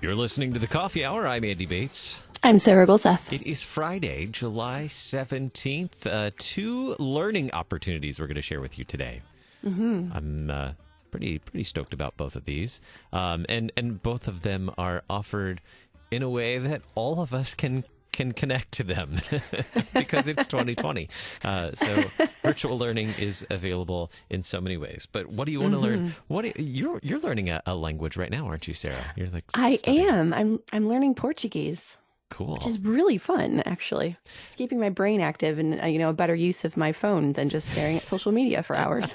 You're listening to The Coffee Hour. I'm Andy Bates. I'm Sarah Gulseth. It is Friday, July 17th. Two learning opportunities we're going to share with you today. Mm-hmm. I'm pretty stoked about both of these. And both of them are offered in a way that all of us can connect to them because it's 2020. So virtual learning is available in so many ways. But what do you want to learn? You're learning a language right now, aren't you, Sarah? You're like I am. I'm learning Portuguese. Cool. Which is really fun, actually. It's keeping my brain active and a better use of my phone than just staring at social media for hours.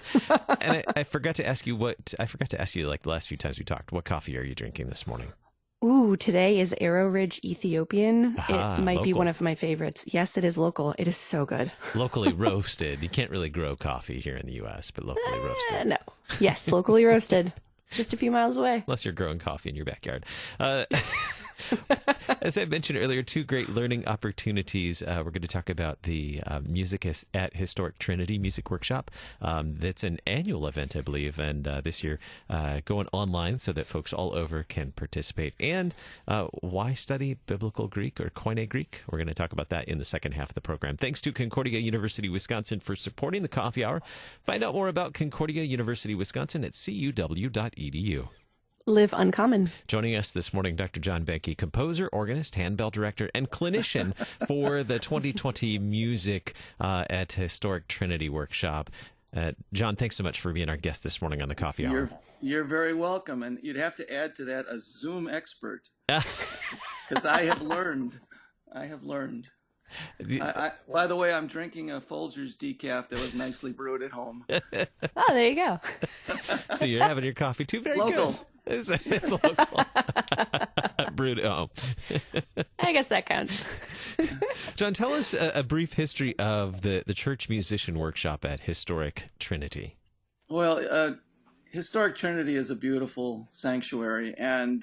And I forgot to ask you like the last few times we talked. What coffee are you drinking this morning? Ooh, today is Arrow Ridge Ethiopian. It might local. be one of my favorites. Yes, it is local. It is so good. Locally roasted. You can't really grow coffee here in the U.S., but locally roasted. No. Yes, locally roasted. Just a few miles away. Unless you're growing coffee in your backyard. As I mentioned earlier, two great learning opportunities. We're going to talk about the Music at Historic Trinity Music Workshop. That's an annual event, I believe, and this year going online so that folks all over can participate. And why study Biblical Greek or Koine Greek? We're going to talk about that in the second half of the program. Thanks to Concordia University, Wisconsin for supporting the Coffee Hour. Find out more about Concordia University, Wisconsin at cuw.edu. Live uncommon. Joining us this morning, Dr. John Behnke, composer, organist, handbell director, and clinician for the 2020 Music at Historic Trinity Workshop. John, thanks so much for being our guest this morning on the Coffee Hour. You're very welcome, and you'd have to add to that a Zoom expert, because I have learned. By the way, I'm drinking a Folgers decaf that was nicely brewed at home. Oh, there you go. So you're having your coffee too? Very local. Good. It's local. Brewed at home. I guess that counts. John, tell us a brief history of the Church Musician Workshop at Historic Trinity. Well, Historic Trinity is a beautiful sanctuary, and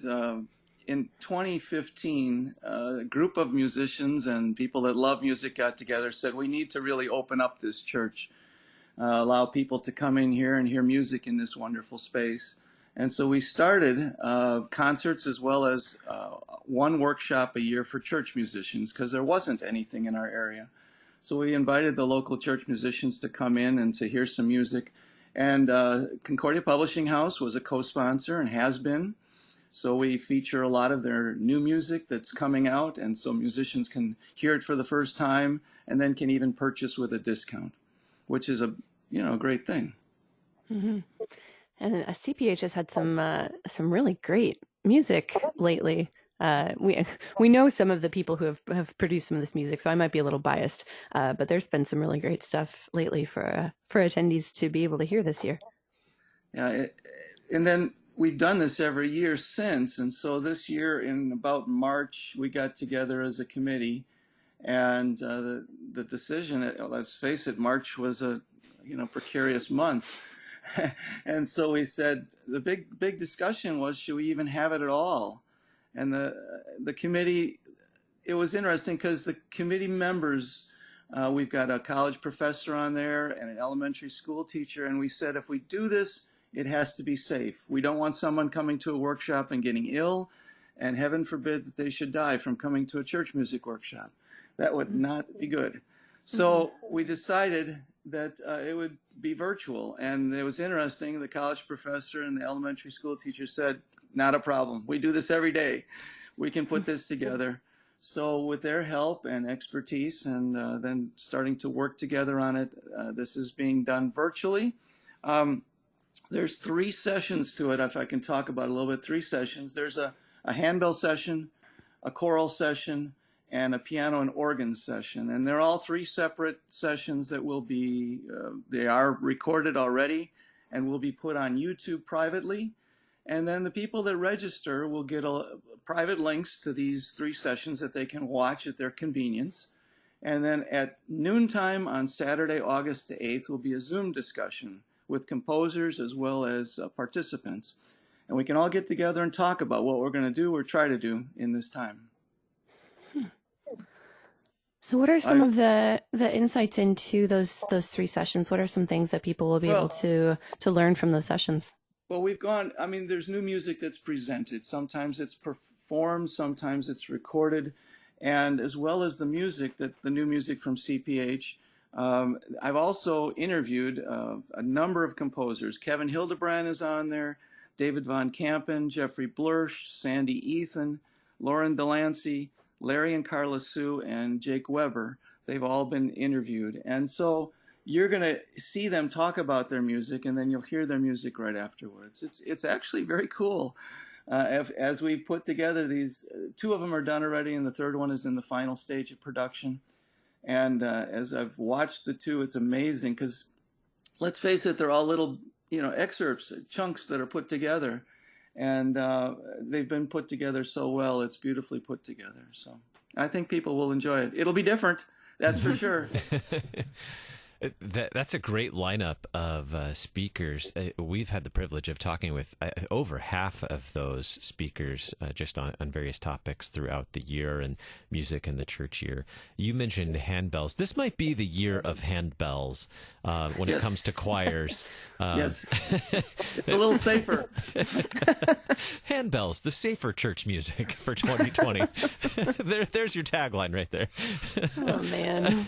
in 2015, a group of musicians and people that love music got together, said we need to really open up this church, allow people to come in here and hear music in this wonderful space. And so we started concerts as well as one workshop a year for church musicians because there wasn't anything in our area. So we invited the local church musicians to come in and to hear some music. And Concordia Publishing House was a co-sponsor and has been. So we feature a lot of their new music that's coming out, and so musicians can hear it for the first time and then can even purchase with a discount, which is a great thing. Mm-hmm. And CPH has had some really great music lately. We know some of the people who have produced some of this music, so I might be a little biased, but there's been some really great stuff lately for attendees to be able to hear this year. Yeah, and then we've done this every year since, and so this year in about March we got together as a committee, and the decision, let's face it, March was a precarious month. And so we said the big discussion was, should we even have it at all? And the committee, it was interesting because the committee members, we've got a college professor on there and an elementary school teacher, and we said if we do this, it has to be safe. We don't want someone coming to a workshop and getting ill, and heaven forbid that they should die from coming to a church music workshop. That would not be good. So we decided that it would be virtual. And it was interesting. The college professor and the elementary school teacher said, not a problem. We do this every day. We can put this together. So with their help and expertise and then starting to work together on it, this is being done virtually. There's 3 sessions to it, if I can talk about it a little bit. 3 sessions. There's a handbell session, a choral session, and a piano and organ session. And they're all 3 separate sessions that will be, they are recorded already and will be put on YouTube privately. And then the people that register will get private links to these 3 sessions that they can watch at their convenience. And then at noontime on Saturday, August the 8th, will be a Zoom discussion with composers as well as participants. and we can all get together and talk about what we're going to do or try to do in this time. So what are some of the insights into those 3 sessions? What are some things that people will be able to learn from those sessions? Well, there's new music that's presented. Sometimes it's performed, sometimes it's recorded, and as well as the new music from CPH. I've also interviewed a number of composers. Kevin Hildebrand is on there, David Von Kampen, Jeffrey Blursch, Sandy Ethan, Lauren Delancey, Larry and Carla Sue, and Jake Weber. They've all been interviewed. And so you're going to see them talk about their music, and then you'll hear their music right afterwards. It's actually very cool. As we've put together these, 2 of them are done already, and the 3rd one is in the final stage of production. And as I've watched the 2, it's amazing because, let's face it, they're all little, excerpts, chunks that are put together. And they've been put together so well. It's beautifully put together. So I think people will enjoy it. It'll be different, that's for sure. That's a great lineup of speakers. We've had the privilege of talking with over half of those speakers just on various topics throughout the year and music and the church year. You mentioned handbells. This might be the year of handbells when it comes to choirs. Yes, a little safer. Handbells, the safer church music for 2020. There's your tagline right there. Oh, man.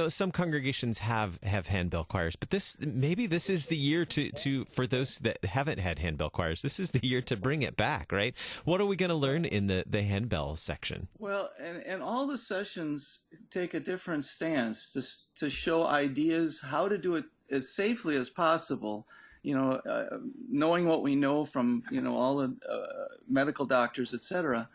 Some congregations have handbell choirs, but maybe this is the year to for those that haven't had handbell choirs, this is the year to bring it back, right? What are we going to learn in the handbell section? Well, and all the sessions take a different stance to show ideas how to do it as safely as possible. Knowing what we know from all the medical doctors, etc.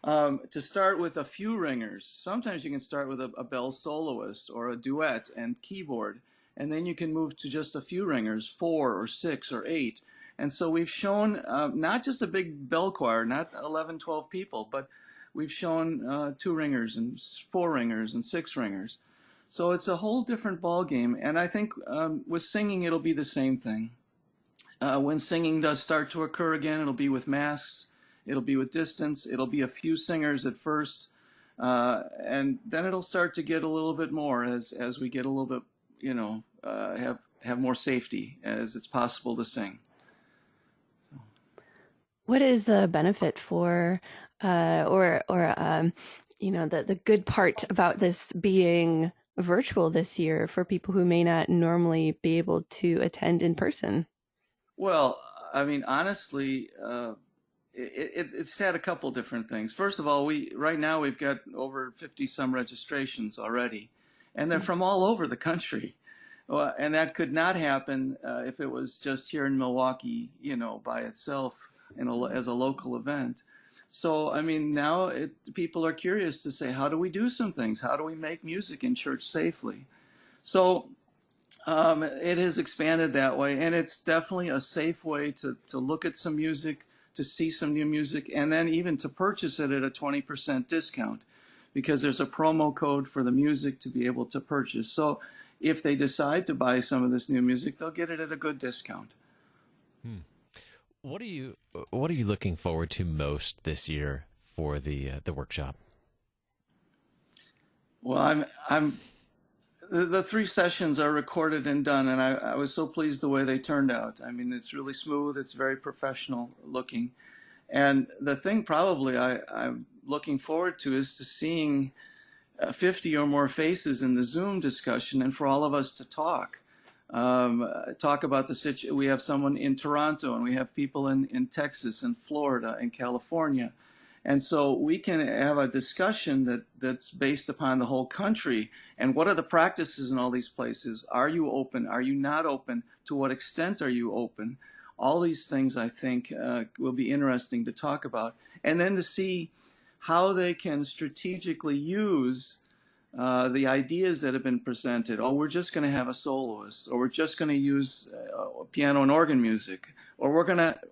To start with a few ringers. Sometimes you can start with a bell soloist or a duet and keyboard, and then you can move to just a few ringers, 4 or 6 or 8. And so we've shown not just a big bell choir, not 11, 12 people, but we've shown 2 ringers and 4 ringers and 6 ringers. So it's a whole different ball game. And I think with singing, it'll be the same thing. When singing does start to occur again, it'll be with masks. It'll be with distance. It'll be a few singers at first, and then it'll start to get a little bit more as we get a little bit, have more safety as it's possible to sing. What is the benefit for, the good part about this being virtual this year for people who may not normally be able to attend in person? Well, I mean, honestly. It's had a couple different things. First of all, right now we've got over 50 some registrations already, and they're from all over the country. And that could not happen if it was just here in Milwaukee, by itself as a local event. So, I mean, now people are curious to say, how do we do some things? How do we make music in church safely? So it has expanded that way, and it's definitely a safe way to look at some music, to see some new music, and then even to purchase it at a 20% discount, because there's a promo code for the music to be able to purchase. So if they decide to buy some of this new music, they'll get it at a good discount. What are you looking forward to most this year for the workshop? Well, the 3 sessions are recorded and done, and I was so pleased the way they turned out. I mean, it's really smooth. It's very professional looking. And the thing probably I'm looking forward to is to seeing 50 or more faces in the Zoom discussion, and for all of us to talk about the situation. We have someone in Toronto, and we have people in Texas and Florida and California. And so we can have a discussion that's based upon the whole country. And what are the practices in all these places? Are you open? Are you not open? To what extent are you open? All these things, I think, will be interesting to talk about. And then to see how they can strategically use the ideas that have been presented. Oh, we're just going to have a soloist, or we're just going to use piano and organ music, or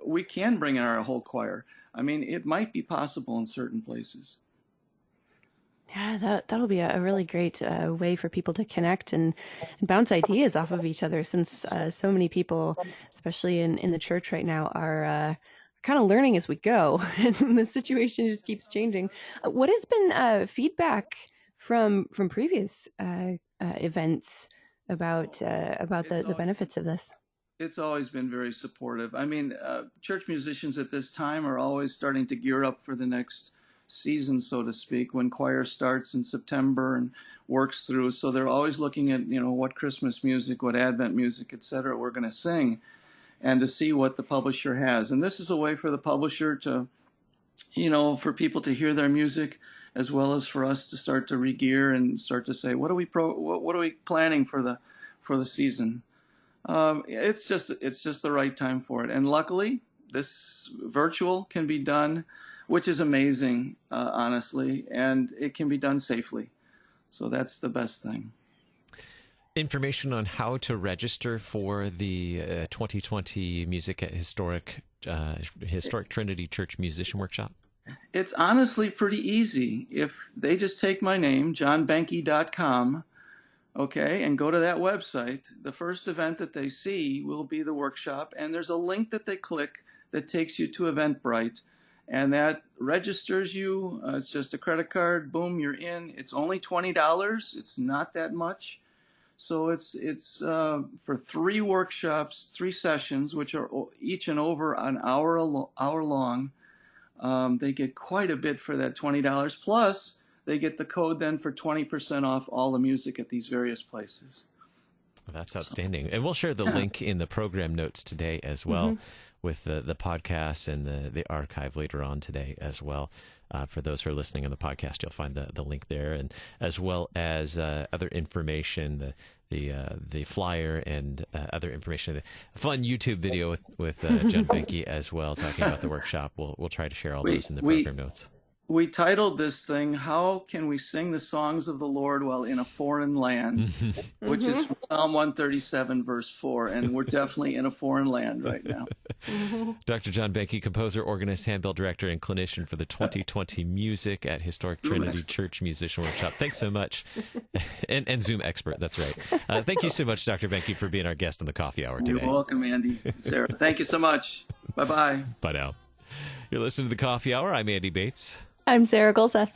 we can bring in our whole choir. I mean, it might be possible in certain places. Yeah, that'll be a really great way for people to connect and bounce ideas off of each other, since so many people, especially in the church right now, are kind of learning as we go, and the situation just keeps changing. What has been feedback from previous events about the benefits of this? It's always been very supportive. I mean, church musicians at this time are always starting to gear up for the next season, so to speak, when choir starts in September and works through. So they're always looking at, what Christmas music, what Advent music, etc. we're going to sing, and to see what the publisher has. And this is a way for the publisher to, for people to hear their music, as well as for us to start to re-gear and start to say, what are we planning for the season? It's just the right time for it. And luckily, this virtual can be done, which is amazing, honestly, and it can be done safely. So that's the best thing. Information on how to register for the 2020 Music at Historic Trinity Church Musician Workshop? It's honestly pretty easy. If they just take my name, johnbehnke.com, okay, and go to that website, the first event that they see will be the workshop, and there's a link that they click that takes you to Eventbrite, and that registers you. It's just a credit card. Boom, you're in. It's only $20. It's not that much. So it's for 3 workshops, 3 sessions, which are each and over an hour long. They get quite a bit for that $20. Plus, they get the code then for 20% off all the music at these various places. Well, that's outstanding. And we'll share the link in the program notes today as well, with the podcast and the archive later on today as well. For those who are listening on the podcast, you'll find the link there, and as well as other information, the flyer and other information. A fun YouTube video with John Behnke as well, talking about the workshop. We'll try to share all those in the program notes. We titled this thing, "How Can We Sing the Songs of the Lord While in a Foreign Land?" which is Psalm 137, verse 4, and we're definitely in a foreign land right now. Dr. John Behnke, composer, organist, handbell director, and clinician for the 2020 Music at Historic Trinity Church Musician Workshop. Thanks so much. and Zoom expert, that's right. Thank you so much, Dr. Behnke, for being our guest on the Coffee Hour today. You're welcome, Andy. Sarah, thank you so much. Bye-bye. Bye now. You're listening to the Coffee Hour. I'm Andy Bates. I'm Sarah Golseth.